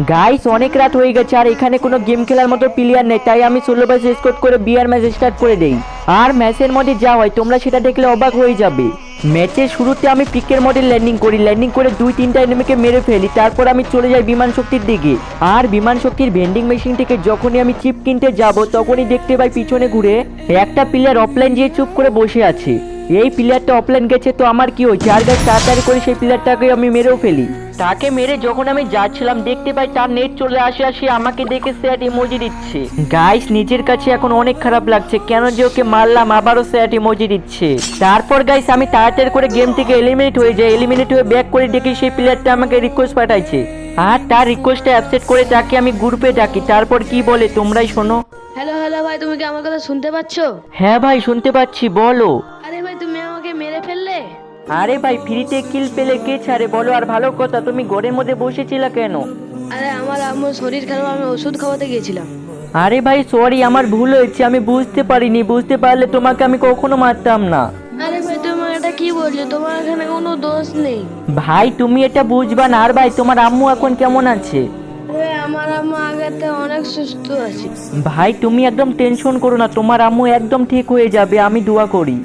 Guys অনেক রাত হয়ে গেছে আর এখানে কোনো গেম খেলার মতো প্লেয়ার নেই, তাই আমি 16 স্কোর করে বিয়ার ম্যাচ স্টার্ট করে দেই। আর ম্যাচের মধ্যে যা হয় তোমরা সেটা দেখলে অবাক হয়ে যাবে। ম্যাচের শুরুতে আমি পিকের মডেল ল্যান্ডিং করি, ল্যান্ডিং করে 2-3টা এনিমিকে মেরে ফেলি, তারপর আমি চলে যাই বিমান শক্তির দিকে। আর বিমান শক্তির ভেন্ডিং মেশিন থেকে যখনই আমি চিপ কিনতে যাব তখনই দেখতে পাই পিছনে ঘুরে একটা প্লেয়ার অফলাইন গিয়ে চুপ করে বসে আছে। এই প্লেয়ারটা অফলাইন গেছে তো আমার কি হয়েছে, আর গাইস তাড়াতাড়ি করে সেই প্লেয়ারটাকে আমি মেরেও ফেলি। তাকে মেরে যখন আমি যাচ্ছিলাম দেখতে পাই তার নেট চলে আসে আর সে আমাকে দেখে স্যাড ইমোজি দিচ্ছে। গাইস নিজের কাছে এখন অনেক খারাপ লাগছে, কেন যে ওকে মারলাম আবারও স্যাড ইমোজি দিচ্ছে। তারপর গাইস আমি তাড়াতাড়ি করে গেম থেকে এলিমিনেট হয়ে যাই, এলিমিনেট হয়ে ব্যাক করে দেখি সেই প্লেয়ারটা আমাকে রিকোয়েস্ট পাঠাইছে। আর তার রিকোয়েস্টটা অ্যাকসেপ্ট করে তাকে আমি গ্রুপে ডাকি, তারপর কি বলে তোমরাই শোনো। হ্যালো হ্যালো ভাই, তুমি কি আমার কথা শুনতে পাচ্ছো? হ্যাঁ ভাই শুনতে পাচ্ছি, বলো। আরে ভাই, তুমি আমাকে মেরে ফেললে। আরে ভাই ফ্রিতে কিল পেলে কে ছাড়ে বলো, আর ভালো কথা তুমি ঘরের মধ্যে বসেছিলে কেন? আরে আমার আম্মুর শরীর খারাপ, আমি ওষুধ খাওয়াতে গিয়েছিলাম। আরে ভাই সরি, আমার ভুল হয়েছে, আমি বুঝতে পারিনি, বুঝতে পারলে তোমাকে আমি কখনো মারতাম না। আরে ভাই, তুমি এটা কি বলছো? তোমার এখানে কোনো দোষ নেই। ভাই তুমি এটা বুঝবা না। আর ভাই তোমার আম্মু এখন কেমন আছে? আরে আমার আম্মু আগের থেকে অনেক সুস্থ আছে। ভাই তুমি একদম টেনশন করো না, তোমার আম্মু একদম ঠিক হয়ে যাবে, আমি দোয়া করি।